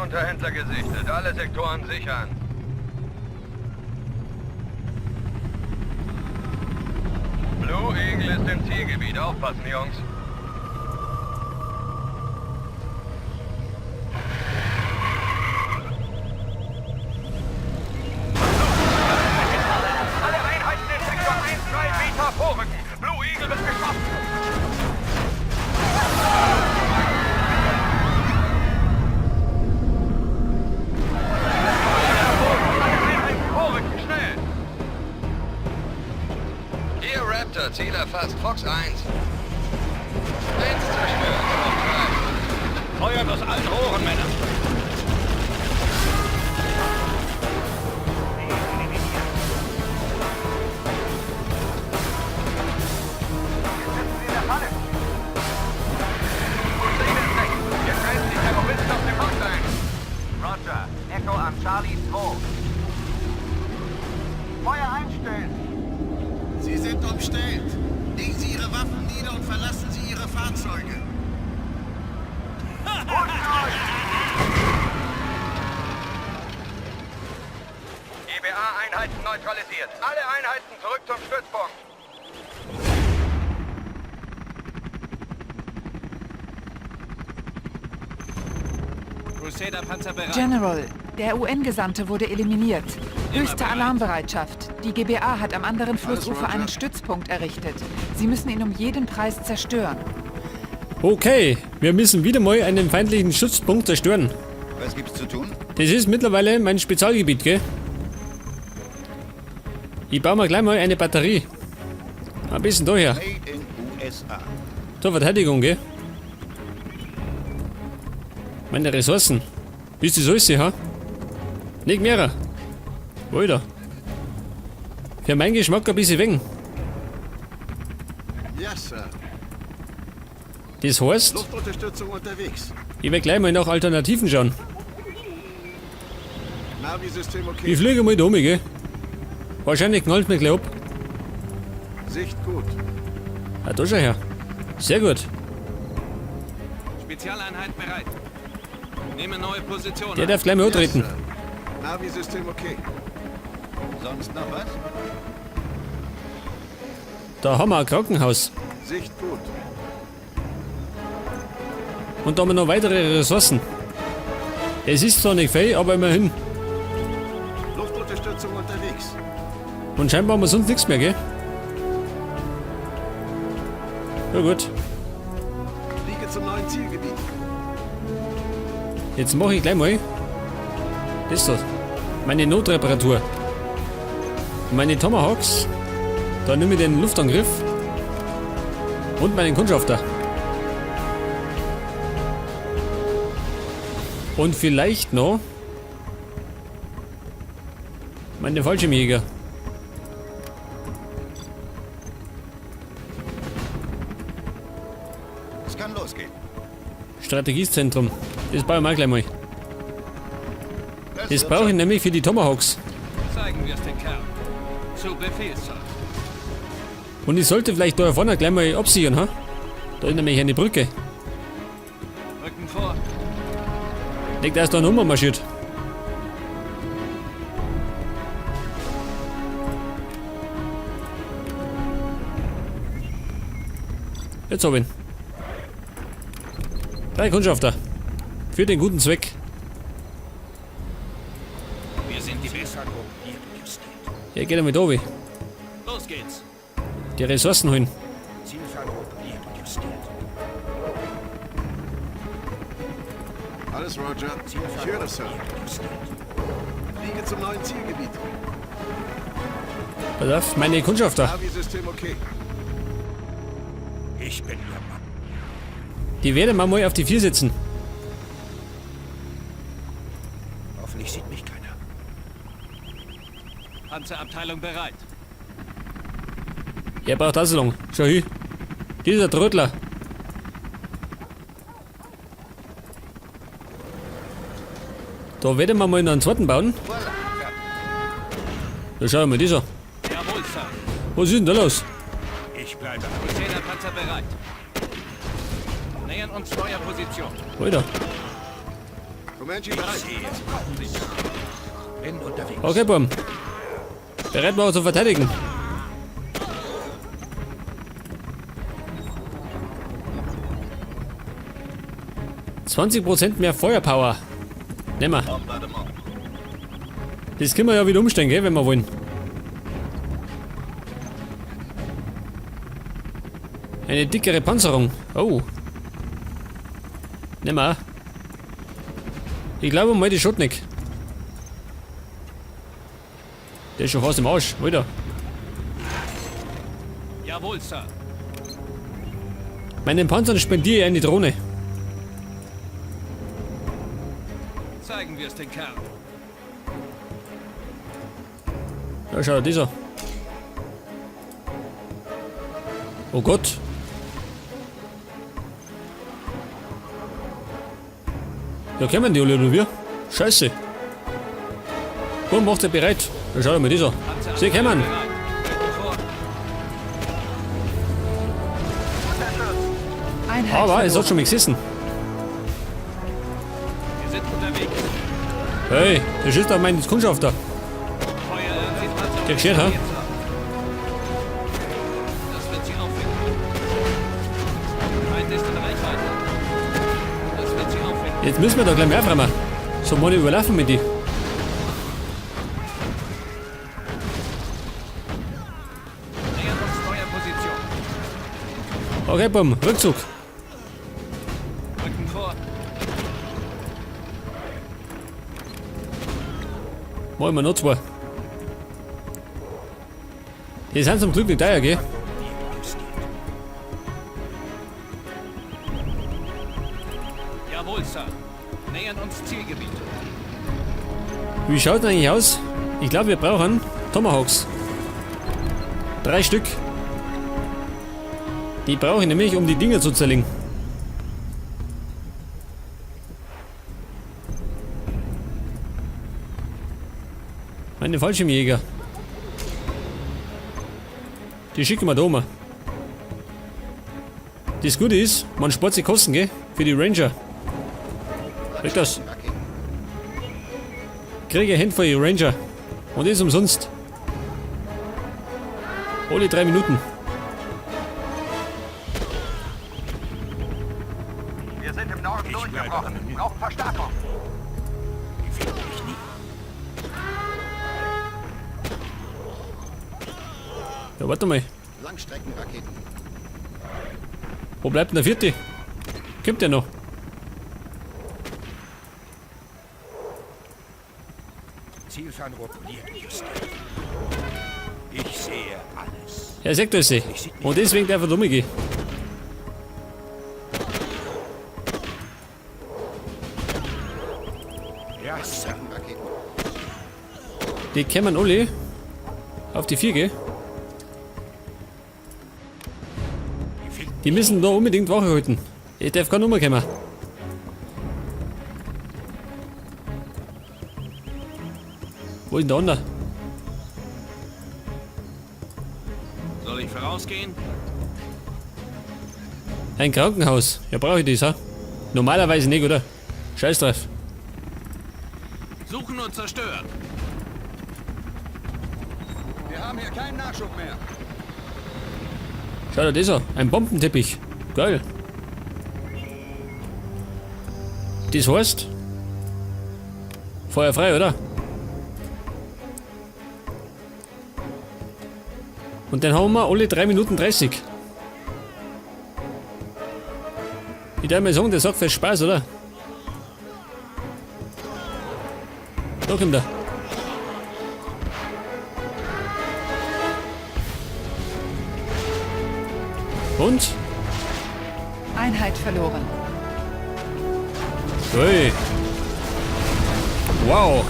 Unterhändler gesichtet. Alle Sektoren sichern. Blue Eagle ist im Zielgebiet. Aufpassen, Jungs. Alle Einheiten in Sektor 1-3 Beta vorrücken. Blue Eagle wird geschossen. Ziel erfasst. Fox 1. 1 zerstört. Fox 3. Feuert aus allen Rohren, Männer. Jetzt reißen die Terroristen auf dem Fox ein. Roger. Echo an Charlie 2. Feuer einstellen. Sie sind umstellt. Legen Sie Ihre Waffen nieder und verlassen Sie Ihre Fahrzeuge. GBA-Einheiten neutralisiert. Alle Einheiten zurück zum Stützpunkt. Crusader-Panzer bereit. General, der UN-Gesandte wurde eliminiert. Höchste Alarmbereitschaft. Die GBA hat am anderen Flussufer einen Stützpunkt errichtet. Sie müssen ihn um jeden Preis zerstören. Okay, wir müssen wieder mal einen feindlichen Stützpunkt zerstören. Was gibt's zu tun? Das ist mittlerweile mein Spezialgebiet, gell? Ich baue mir gleich mal eine Batterie. Ein bisschen daher. Made in USA. Zur Verteidigung, gell? Meine Ressourcen. Ist das alles, ha? Nicht mehr. Alter. Für meinen Geschmack ein bisschen weg. Ja, Sir. Das heißt, Luftunterstützung unterwegs. ich werde gleich mal nach Alternativen schauen. Navi-System okay. Ich fliege mal da oben, gell? Wahrscheinlich knallt mir gleich ab. Sicht gut. Ah, da schau her. Sehr gut. Spezialeinheit bereit. Nehme neue Position. Der darf gleich mal antreten. Sir. Navi-System okay. Sonst noch was? Da haben wir ein Krankenhaus. Sicht gut. Und da haben wir noch weitere Ressourcen. Es ist zwar nicht viel, aber immerhin. Luftunterstützung unterwegs. Und scheinbar haben wir sonst nichts mehr, gell? Ja gut. Fliege zum neuen Zielgebiet. Jetzt mache ich gleich mal das dort. Meine Notreparatur. Meine Tomahawks. Da nehme ich den Luftangriff. Und meinen Kundschafter. Und vielleicht noch meine Fallschirmjäger. Es kann losgehen. Strategiezentrum. Das baue ich mal gleich mal. Das brauche ich nämlich für die Tomahawks. Zeigen wir es den Kerl. Zu Befehl, Sir. Und ich sollte vielleicht da vorne gleich mal absichern, ha? Da ist nämlich eine Brücke. Rücken vor. Nicht erst da Nummer marschiert. Jetzt hab ich ihn. 3 Kundschafter. Für den guten Zweck. Wir sind die Besten. Ja, geht damit oben. Los geht's. Die Ressourcen holen. Alles Roger. Ich höre, Sir. Fliege zum neuen Zielgebiet. Pass auf, meine Kundschafter. Navi-System okay. Ich bin Ihr Mann. Die werden wir mal auf die 4 setzen. Hoffentlich sieht mich keiner. Panzerabteilung bereit. Er braucht das lang. Schau hin. Dieser Trödler. Da werden wir mal noch einen zweiten bauen. Da schau mal, dieser. Jawohl, Sir. Was ist denn da los? Ich bleibe. Crusader-Panzer bereit. Nähern uns neuer Position. Alter. Comanche bereit. Bin unterwegs. Okay, Bum. Bereit mal zu verteidigen. %20 mehr Feuerpower. Nehmen wir. Das können wir ja wieder umstellen, gell, wenn wir wollen. Eine dickere Panzerung. Oh. Nehmen wir. Ich glaube mal die Schotnik. Der ist schon fast im Arsch. Weiter. Jawohl, Sir. Meinen Panzern spendiere ich eine Drohne. Zeigen wir es den Kerl. Da schau, dieser. Oh Gott. Ja, kommen die alle oder wir? Scheiße. Komm, macht ihr bereit. Da schau mal, dieser. Sie kommen. Bereit. Rücken vor. Einheit Aber es hat verloren. schon mal gesessen. Wir sind unterwegs. Hey, der schießt auf meinen Kundschafter. Feuer sieht also Der geschert, ha? Das wird sie auffinden. Feind ist in Reichweite. Das wird sie auffinden. Jetzt müssen wir da gleich mehr fragen. So mal überlaufen mit die. Nähern uns Steuerposition. Okay, bumm, Rückzug. Rücken vor. Machen wir noch zwei. Die sind zum Glück nicht teuer, gell? Jawohl, Sir. Nähern uns Zielgebiet. Wie schaut denn eigentlich aus? Ich glaube, wir brauchen Tomahawks. 3 Stück. Die brauche ich nämlich, um die Dinger zu zerlegen. Meine Fallschirmjäger. Die schicken wir da oben. Das Gute ist, man spart sich Kosten, gell? Für die Ranger. Weg das. Kriege ein Handvoll Ranger. Und das umsonst. Alle 3 Minuten. Wir sind im Norden durchgebrochen. Brauchen Verstärkung. Ja, warte mal. Langstreckenraketen. Wo bleibt denn der vierte? Kommt der noch? Zielfernrohr poliert, Justin. Ich sehe alles. Er sagt das. Und deswegen darf er da gehen. Ja, Sir. Raketen. Die kommen alle auf die 4 gehen. Die müssen da unbedingt Wache halten. Ich darf keine Nummer kommen. Wo ist denn der andere? Soll ich vorausgehen? Ein Krankenhaus. Ja, brauche ich das, ha? Normalerweise nicht, oder? Scheiß drauf. Suchen und zerstören. Wir haben hier keinen Nachschub mehr. Schau dir das an. Ein Bombenteppich. Geil. Das heißt... Feuer frei, oder? Und dann haben wir alle 3 Minuten 30. Ich darf mal sagen, der sagt fest Spaß, oder? Da kommt er. Und? Einheit verloren. Ui. Wow.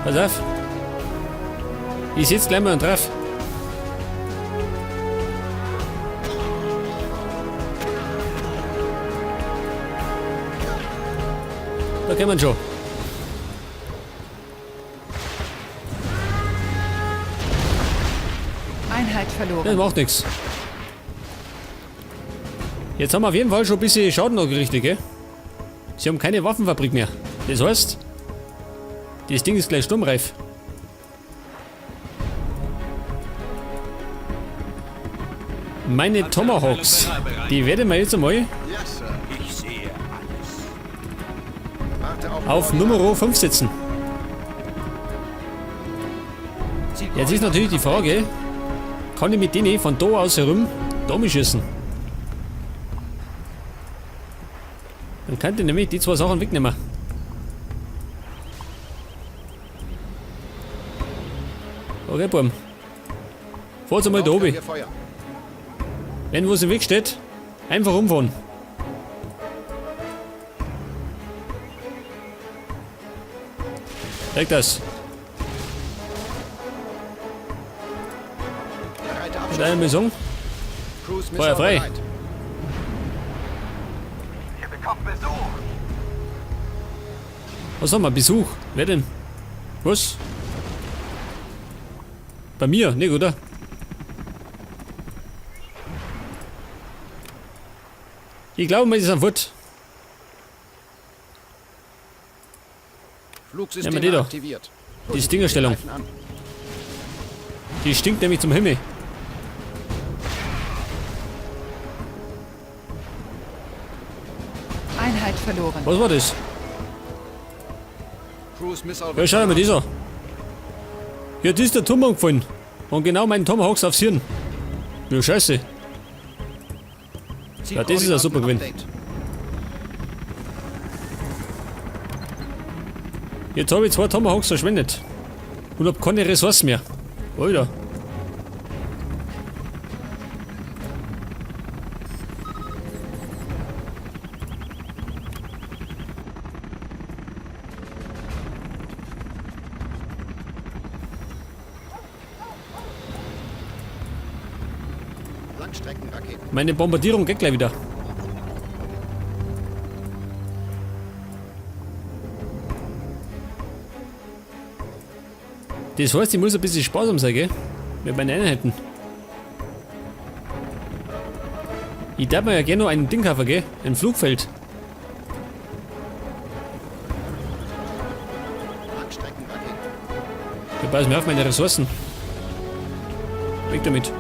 Pass auf. Ich sitze gleich mal und drauf. Da kann man schon. Einheit Das verloren. macht nichts. Jetzt haben wir auf jeden Fall schon ein bisschen Schaden angerichtet, gell? Sie haben keine Waffenfabrik mehr. Das heißt, das Ding ist gleich sturmreif. Meine Tomahawks, die werde ich jetzt einmal Ja, Sir. Ich sehe alles. Warte auf Nummer 5 setzen. Jetzt ist natürlich die Frage, kann ich mit denen von da aus herum da schießen? Dann könnte ich nämlich die zwei Sachen wegnehmen. Okay, Buben. Fahrt's einmal da oben. Hier Feuer. Wenn wo sie im Weg steht, einfach umfahren. Leg das. Bereite Mit Abschuss. einer Mission. Cruise Feuer Missile frei. bereit. Ihr bekommt Besuch. Was haben wir? Besuch. Wer denn? Was? Bei mir? Nicht, oder? Ich glaube, wir sind am Fort. Flugsystem Ja, die doch. aktiviert. Die Stingerstellung. Greifen an. Die stinkt nämlich zum Himmel. Einheit verloren. Was war das? Cruise Missile Ja, schau mal, dieser. Ja, das ist der Tomahawk gefallen. Und genau meinen Tomahawks aufs Hirn. Ja, scheiße. Ja, das ist ein super Gewinn. Jetzt habe ich 2 Tomahawks verschwendet. Und hab keine Ressourcen mehr. Alter. Langstreckenraketen. Meine Bombardierung geht gleich wieder. Das heißt, ich muss ein bisschen sparsam sein, gell? Mit meinen Einheiten. Ich darf mir ja gerne noch einen Ding kaufen, gell? Ein Flugfeld. Langstreckenraketen. Ich passe mir auf meine Ressourcen. Weg damit.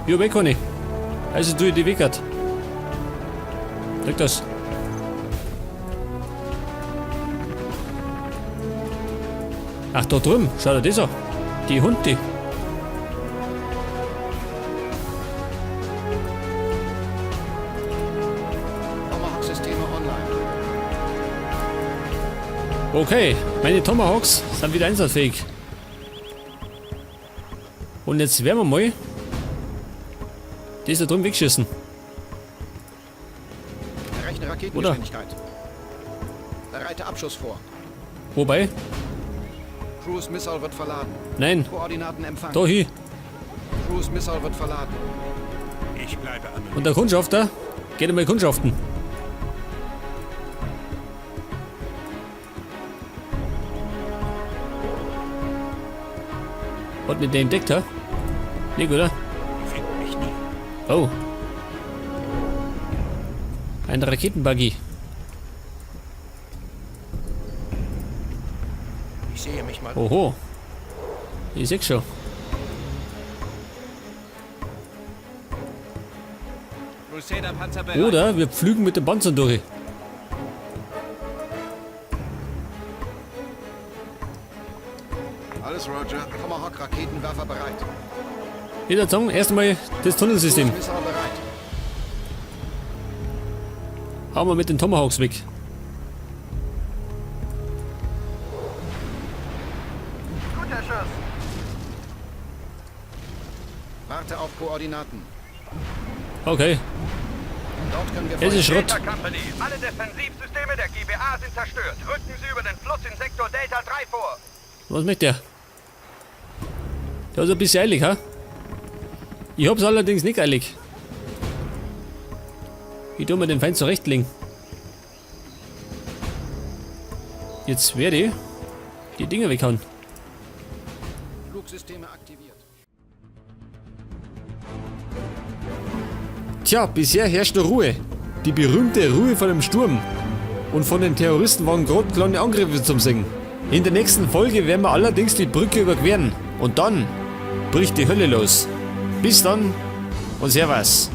Ja, weg kann ich. Also tue ich die weg. Leg das. Ach, da drüben. Schau dir das an. Die Hunde. Tomahawk-Systeme online. Okay, meine Tomahawks sind wieder einsatzfähig. Und jetzt werden wir mal das da drüben wegschießen. Errechne Raketengeschwindigkeit. Bereite Abschuss vor. Wobei? Cruise Missile wird verladen. Nein, Koordinaten empfangen. da hin. Cruise Missile wird verladen. Ich bleibe an. Und der Kundschafter geht einmal kundschaften. Hat nicht der entdeckt, ha? Nicht, oder? Findet mich nie. Oh. Ein Raketenbuggy. Ich sehe mich mal. Oho. Ich seh's schon. Crusader Panzer bereit. Oder wir pflügen mit den Panzern durch. Alles Roger. Tomahawk Raketenwerfer bereit. Ich würde sagen, erstmal das Tunnelsystem. Cruise Missile bereit. Hauen wir mit den Tomahawks weg. Guter Schuss. Warte auf Koordinaten. Okay. Dort können wir Es ist folgen. Schrott. Delta Company. Alle Defensivsysteme der GBA sind zerstört. Rücken Sie über den Fluss in Sektor Delta 3 vor. Was möchte der? Der ist ein bisschen eilig, ha? Ich hab's allerdings nicht eilig. Ich tu mir den Feind zurechtlegen. Jetzt werde ich die Dinger weghauen. Flugsysteme aktiviert. Tja, bisher herrscht noch Ruhe. Die berühmte Ruhe vor dem Sturm. Und von den Terroristen waren gerade kleine Angriffe zum Singen. In der nächsten Folge werden wir allerdings die Brücke überqueren. Und dann bricht die Hölle los. Bis dann und Servus.